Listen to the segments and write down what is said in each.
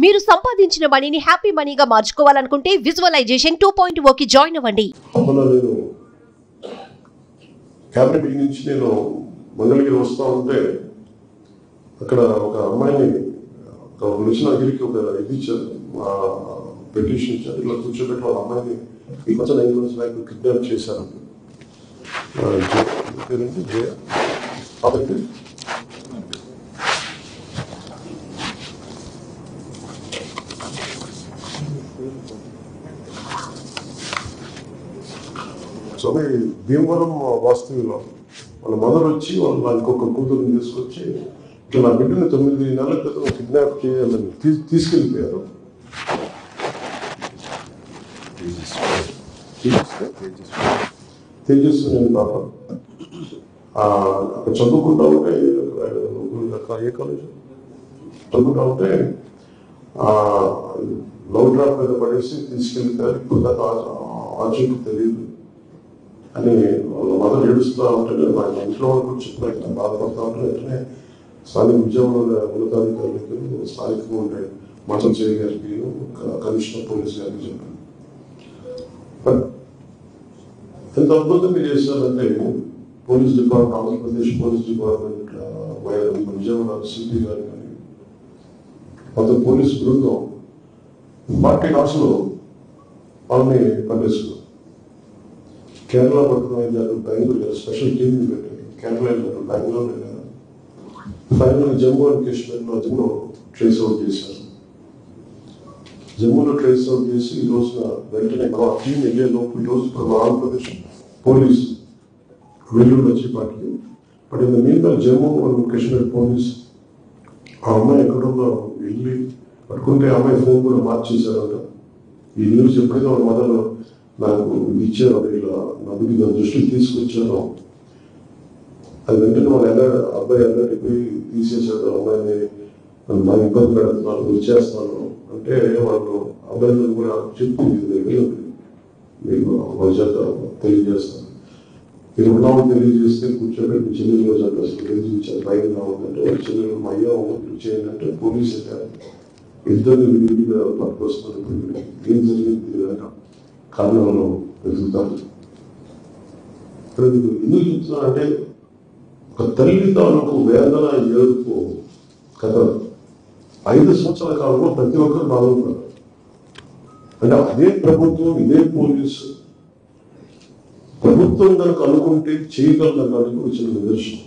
మీరు సంపాదించిన మనీని హ్యాపీ మనీగా మార్చుకోవాలనుకుంటే విజువలైజేషన్ 2.0 కి జాయిన్ అవ్వండి. నేను క్యాబినెట్ మీటింగ్ నుంచి నేను మంగళగిరి వస్తూ ఉంటే అక్కడ ఒక అమ్మాయిని ఒక నిలిచిన అగిరికి ఒక ఇది ఇచ్చారు, పెటిషన్ ఇచ్చారు. ఇలా కూర్చోబెట్టి వాళ్ళ అమ్మాయిని ఈ కొంచెం 9 months బ్యాక్ కిడ్నాప్ చేశారు. పేరేంటి జయ కాబట్టి సో భీమవరం వాస్తవ్యంలో వాళ్ళ మదర్ వచ్చి వాళ్ళు ఇంకొక కూతురుని తీసుకొచ్చి ఇట్లా నా బిడ్డని 9 నెలల క్రితం కిడ్నాప్ చేయాలని తీసుకెళ్ళిపోయారు. తేజస్వి నేను పాప అక్కడ చదువుకుంటా ఉంటే ఏ కాలేజ్ చదువుకుంటా ఉంటే లవ్ డ్రాప్ మీద పడేసి తీసుకెళ్తారు. ఇప్పుడు దాకా ఆచూకు తెలియదు అని వాళ్ళ మదర్ ఏడుస్తూ ఉంటే మా ఇంట్లో వాళ్ళు కూడా చెప్పిన బాధపడతా ఉంటే వెంటనే స్థానిక విజయవాడ ఉన్నతాధికారులకు స్థానికంగా ఉంటే మంచం చేయ గారికి కమిషనర్ పోలీస్ గారికి చెప్పాను. ఎంత అద్భుతంగా చేశారంటే police department, Andhra Pradesh police department, Vijayawada CP గారు కానీ మొత్తం పోలీస్ బృందం 40 hours వాళ్ళని పనిచేస్తున్నారు. కేరళ పట్టణం వెళ్ళారు, బెంగళూరు స్పెషల్ టీమ్ పెట్టారు, కేరళ వెళ్ళారు, బెంగళూరు వెళ్ళారు. ఫైనల్ జమ్మూ అండ్ కాశ్మీర్లో జమ్మూ ట్రేస్ అవుట్ చేశారు. జమ్మూలో ట్రేస్ అవుట్ చేసి ఈ రోజున వెంటనే ఆ టీం వెళ్ళే లోపు ఈ రోజు ఆంధ్రప్రదేశ్ పోలీస్ వెల్లూరు వచ్చి పార్టీ బట్ ఇంత మీద జమ్మూ అండ్ కాశ్మీర్ పోలీస్ ఆ అమ్మాయి ఎక్కడో వెళ్ళి పట్టుకుంటే అమ్మాయి ఫోన్ కూడా మార్చేశారంట. ఈ న్యూస్ ఎప్పుడైతే వాళ్ళ మదర్ నాకు ఇచ్చారో ఇలా నదుకి నా దృష్టికి తీసుకొచ్చారో అది వెంటనే వాళ్ళు అబ్బాయి అల్లరికి పోయి తీసేసాడు. అమ్మాయిని నాకు ఇబ్బంది పెడుతున్నాను, వచ్చేస్తాను అంటే వాళ్ళు అబ్బాయిలను కూడా చెప్పి మీకు వాళ్ళ చేత తెలియజేస్తాను. మీరు ఉన్నామో తెలియజేస్తే కూర్చోబెట్టి చెల్లెలు రోజు అంటే అసలు తెలియజేశారు. బయట రావద్దంటే వాళ్ళ చెల్లెలు మా అయ్యా చేయండి అంటే పోలీసు వెళ్ళారు. ఇద్దరు విడిగా పట్టుకొస్తారు. ఏం జరిగింది కారణంలో వెతుకుతారు. ఎందుకు చెప్తున్నానంటే ఒక తల్లి తాలూకు వేదన ఏడుపు కథ 5 సంవత్సరాల కాలంలో ప్రతి ఒక్కరు బాగుంటారు. అంటే అదే ప్రభుత్వం, ఇదే పోలీసు ప్రభుత్వం కనుక అనుకుంటే చేయగలడానికి వచ్చిన నిదర్శనం.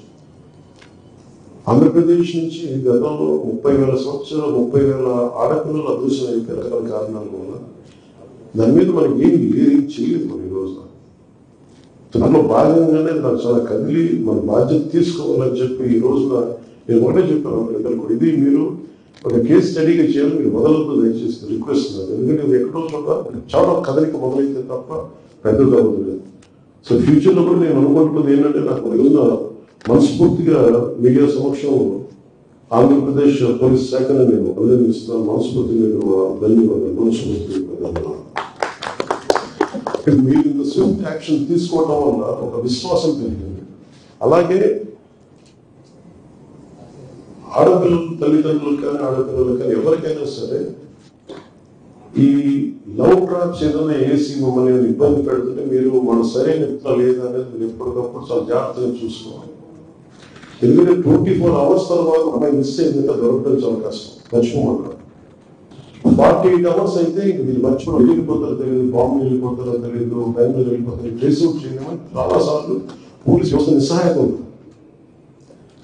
ఆంధ్రప్రదేశ్ నుంచి గతంలో 30,000 సంవత్సరాలు 30,000 ఆడపిల్లలు అదృశ్యం అయిపోయి రకరకాల కారణాల వల్ల దాని మీద మనకి ఏం చేయలేదు. ఈ రోజు దానిలో భాగంగానే నాకు చాలా కదిలి మన బాధ్యత తీసుకోవాలని చెప్పి ఈ రోజున నేను ఒకటే చెప్పాను పిల్లలకు, ఇది మీరు ఒక కేసు స్టడీగా చేయాలి, మీరు మొదలవుతూ దయచేసి రిక్వెస్ట్. ఎందుకంటే ఇది ఎక్కడో చోట చాలా కదలిక మొదలైతే తప్ప పెద్దగా వదలేదు. సో ఫ్యూచర్లో కూడా నేను అనుకుంటున్నది ఏంటంటే నాకు ఏదైనా మనస్ఫూర్తిగా మీడియా సమక్షం ఆంధ్రప్రదేశ్ పోలీస్ శాఖను నేను అభినందిస్తున్నాను. మనస్ఫూర్తిగా ధన్యవాదాలు. మనస్ఫూర్తిగా మీరు ఇంత స్విఫ్ట్ యాక్షన్ తీసుకోవడం వల్ల ఒక విశ్వాసం పెరిగింది. అలాగే ఆడపిల్లలు తల్లిదండ్రులు కానీ ఆడపిల్లలు కానీ ఎవరికైనా సరే ఈ లవ్ ట్రాప్స్ ఏదైనా వేసి మమ్మల్ని ఇబ్బంది పెడుతుంటే మీరు మన సరైన లేదా అనేది మీరు ఎప్పటికప్పుడు చాలా జాగ్రత్తగా చూసుకోవాలి. ఎందుకంటే 24 hours తర్వాత అమ్మాయి మిస్ అయిందంటే దొరకడం చాలా కష్టం. మర్చిపోమంటారు. 48 hours అయితే ఇంక మీరు మర్చిపోవడం వెళ్ళిపోతారో తెలియదు, బాంబు వెళ్ళిపోతారో తెలియదు, బెంగళూరు వెళ్ళిపోతారు. ట్రేస్ అవుట్ చేయమని చాలాసార్లు పోలీసు వ్యవస్థ నిస్సహాయంగా ఉంది.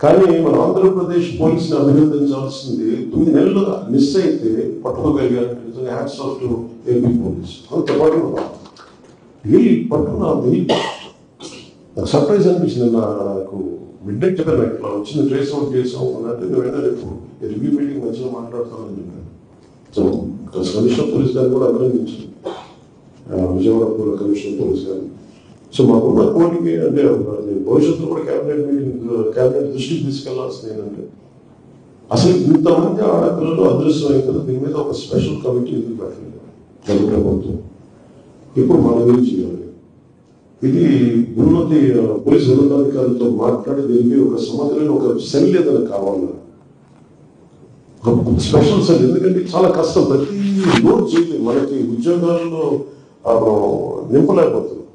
కానీ మన ఆంధ్రప్రదేశ్ పోలీసుని అభినందించాల్సింది 9 నెలలు మిస్ అయితే పట్టుకోగలిగారంటే hats off to AP police. అంత పట్టుకున్నది నాకు సర్ప్రైజ్ అనిపించింది. నాకు మిడ్నైట్ చెప్పాను, ఇట్లా వచ్చింది ట్రేస్ అవుట్ చేసాం అంటే వెంటనే రేపు రివ్యూ మీటింగ్ మధ్యలో మాట్లాడతానని చెప్పాను. సో కమిషనర్ పోలీస్ గారిని కూడా అభినందించాను, విజయవాడ కమిషనర్ పోలీస్ గారిని. సో మాకున్న కోరిక అంటే భవిష్యత్తులో కూడా క్యాబినెట్ దృష్టికి తీసుకెళ్లాల్సింది ఏంటంటే అసలు ఇంతమంది ఆడపిల్లలు అదృశ్యం అయిన కదా దీని మీద ఒక స్పెషల్ కమిటీ ఎందుకు పెట్టలేదు ప్రభుత్వం. ఇప్పుడు మనం ఏం చేయాలి? ఇది ఉన్నతి పోలీసు ఉన్నతాధికారులతో మాట్లాడి దీనికి ఒక సమగ్రమైన ఒక సెల్ ఏదైనా కావాలన్నా స్పెషల్ సెల్, ఎందుకంటే చాలా కష్టం, ప్రతి లోడ్ చేయలేదు, మనకి ఉద్యోగాల్లో నింపలేకపోతున్నాం.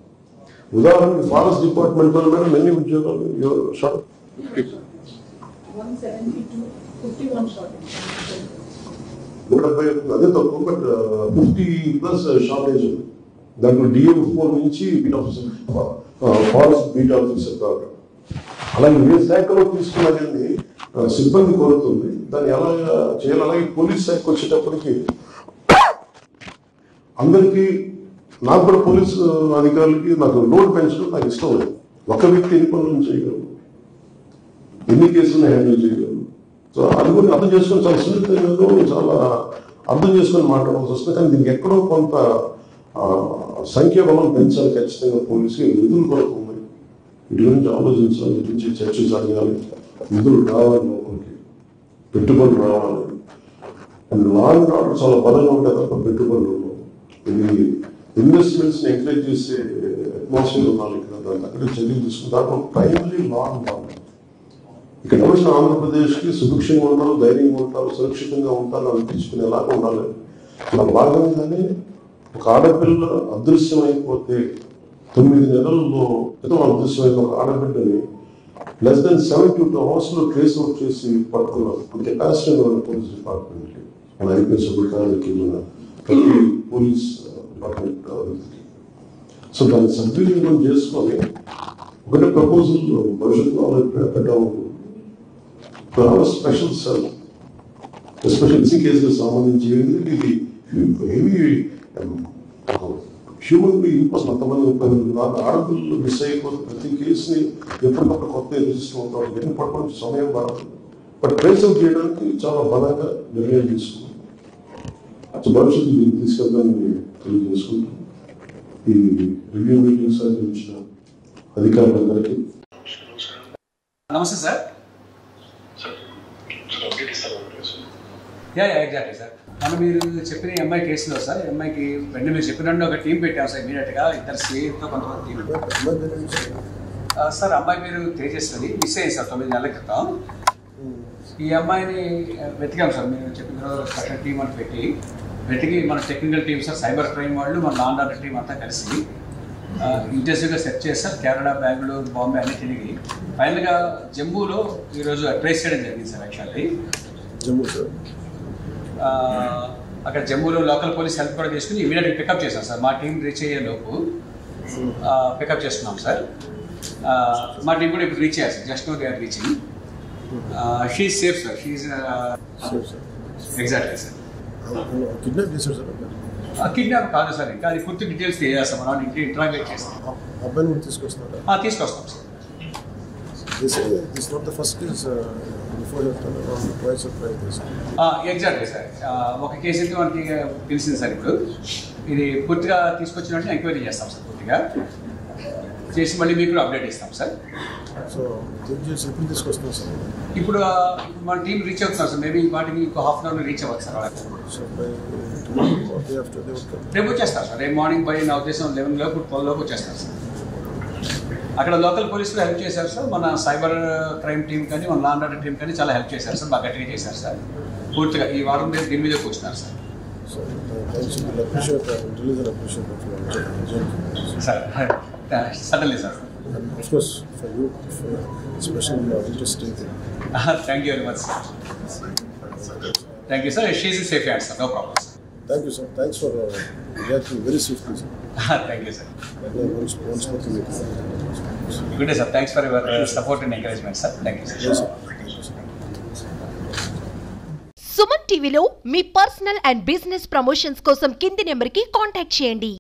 ఉదాహరణకి ఫారెస్ట్ డిపార్ట్మెంట్ లో మేడం ఎన్ని ఉద్యోగాలు షార్ట్? 170 అదే తక్కువ, బట్ 50+ షార్టేజ్ ఉంది. దాంట్లో DM4 నుంచి beat officer, forest beat officer దాకా. అలాగే ఏ శాఖలో తీసుకున్నా కానీ సిబ్బంది కోరుతుంది, దాన్ని ఎలా చేయాలి. అలాగే పోలీస్ శాఖ వచ్చేటప్పటికి అందరికీ, నాకు కూడా పోలీసు అధికారులకి నాకు లోడ్ పెంచడం నాకు ఇష్టం లేదు. ఒక వ్యక్తి ఎన్ని పనులను చేయగలరు, ఎన్ని కేసులను హ్యాండిల్ చేయగలరు. సో అది కూడా అర్థం చేసుకొని చాలా సున్నితంగా చాలా అర్థం చేసుకొని మాట్లాడాల్సి వస్తుంది. కానీ దీనికి ఎక్కడో కొంత సంఖ్యాబలం పెంచాలి ఖచ్చితంగా. పోలీసుకి నిధులు కొరకు ఉన్నాయి, వీటి గురించి ఆలోచించాలి, వీటి గురించి చర్చ జరగాలి, నిధులు రావాలి, లోపలికి పెట్టుబడులు రావాలి. అండ్ లా అండ్ ఆర్డర్ చాలా బలంగా ఉంటాయి తప్ప పెట్టుబడులు. ఇది ఇన్వెస్ట్మెంట్స్ ని ఎంకరేజ్ చేసే అట్మాస్ఫియర్ ఉండాలి ఇక్కడ. దాని అక్కడ చర్యలు తీసుకుని దాంట్లో ప్రైమరీ లా ఉండాలి. ఇక్కడ వచ్చిన ఆంధ్రప్రదేశ్కి సుభిక్షంగా ఉంటారు, ధైర్యంగా ఉంటారు, సురక్షితంగా ఉంటారు అనిపించుకునేలాగా ఉండాలి. అలా భాగంగానే ఒక ఆడపిల్ల అదృశ్యం అయిపోతే 9 నెలల్లో క్రితం అదృశ్యమైన ఒక ఆడబిడ్డని less than 72 hours లో ట్రేస్ అవుట్ చేసి పట్టుకున్నారు. కెపాసిటీ పోలీస్ డిపార్ట్మెంట్కి, మన ఐపీఎస్ అధికారులకి, మన ప్రతి పోలీస్ డిపార్ట్మెంట్. సో దాన్ని సద్వినియోగం చేసుకొని ఒకటే ప్రపోజల్ భవిష్యత్తులో పెట్టడం, స్పెషల్ సెల్ ఎస్పెషల్ కేసులకు సంబంధించి. ఇది హెవీ హ్యూమన్ బీయింగ్ అంతమంది ఆడపిల్లలు మిస్ అయిపోతే ప్రతి కేసుని ఎప్పటికప్పుడు కొత్త ఎదురుస్తూ ఉంటారు. ఎన్ని పట్టుకోవడానికి సమయం పడదు, బట్ ట్రేస్ అవుట్ చేయడానికి చాలా బలంగా నిర్ణయం తీసుకున్నాం. భవిష్యత్తు దీన్ని తీసుకెళ్తానని తెలియజేసుకుంటాం. ఈ రివ్యూ మీటింగ్ సహకరించిన అధికారులందరికీ నమస్తే సార్. Exactly sir. మనం మీరు చెప్పిన ఎంఐ కేసులో సార్, ఎంఐకి వెంటనే మీరు చెప్పినట్టు ఒక టీం పెట్టాం సార్. ఇమీడియట్గా 2 CAతో కొంతమంది టీం సార్. అమ్మాయి మీరు తేజస్వని మిస్ అయ్యింది సార్ 9 నెలల క్రితం. ఈ అమ్మాయిని వెతికాం సార్. మీరు చెప్పిన స్పెషల్ టీం అని వెతికి మన technical team sir, cyber crime వాళ్ళు, మన లా అండ్ ఆర్డర్ టీం అంతా కలిసి ఇంటెన్సివ్గా సెర్చ్ చేస్తారు. కేరళ, బెంగళూరు, బాంబే అన్ని తిరిగి ఫైనల్గా జమ్మూలో ఈరోజు ట్రేస్ చేయడం జరిగింది సార్. యాక్చువల్లీ జమ్మూ సార్, అక్కడ జమ్మూలో లోకల్ పోలీస్ హెల్ప్ కూడా తీసుకుని ఇమీడియట్గా పికప్ చేశాం సార్. మా టీం రీచ్ అయ్యే లోపు పికప్ చేస్తున్నాం సార్. మా టీం కూడా ఇప్పుడు రీచ్ అయ్యారు sir. Just now they are reaching. She safe sir. She exactly sir. Kidnap చేశారు సార్? కిడ్నాప్ కాదు సార్, ఇంకా అది పూర్తి డీటెయిల్స్ తెలియజేస్తాం. మనం ఇంటి ఇంట్రాగేట్ చేస్తాం. అబ్బాయిని తీసుకొస్తారా? తీసుకొస్తాం సార్. Exactly sir. ఒక కేసు అయితే మనకి తెలిసింది సార్. ఇప్పుడు ఇది పూర్తిగా తీసుకొచ్చినట్టు ఎంక్వైరీ చేస్తాం సార్. పూర్తిగా చేసి మళ్ళీ మీకు అప్డేట్ ఇస్తాం సార్. సో తీసుకొస్తాం సార్. ఇప్పుడు మన టీం రీచ్ అవుతున్నారు సార్. మేబీ వాటికి ఇంకో ½ అవర్లో రీచ్ అవ్వచ్చు సార్. రేపు వచ్చేస్తారు సార్. రేపు మార్నింగ్ బై నా ఉద్దేశం 11 లోపు 12 లోపు వచ్చేస్తారు సార్. అక్కడ లోకల్ పోలీసులు హెల్ప్ చేశారు సార్. మన సైబర్ క్రైమ్ టీం కానీ, మన లా అండ్ ఆర్డర్ టీం కానీ చాలా హెల్ప్ చేశారు సార్. బాగా గట్టిగా చేశారు సార్. పూర్తిగా ఈ వారం దీని మీద కూర్చున్నారు sir. Sir suddenly sir. Thank you very much sir. Thank you sir. She in safe hands sir. No problem sir. Thank you, sir. Thanks for reacting very swiftly, sir. Thank you, sir. Good day, sir. Thanks for your support and encouragement, sir. Thank you, sir. Yes, sir. Suman టీవీలో మీ personal and business promotions కోసం కింది నెంబర్కి contact చేయండి.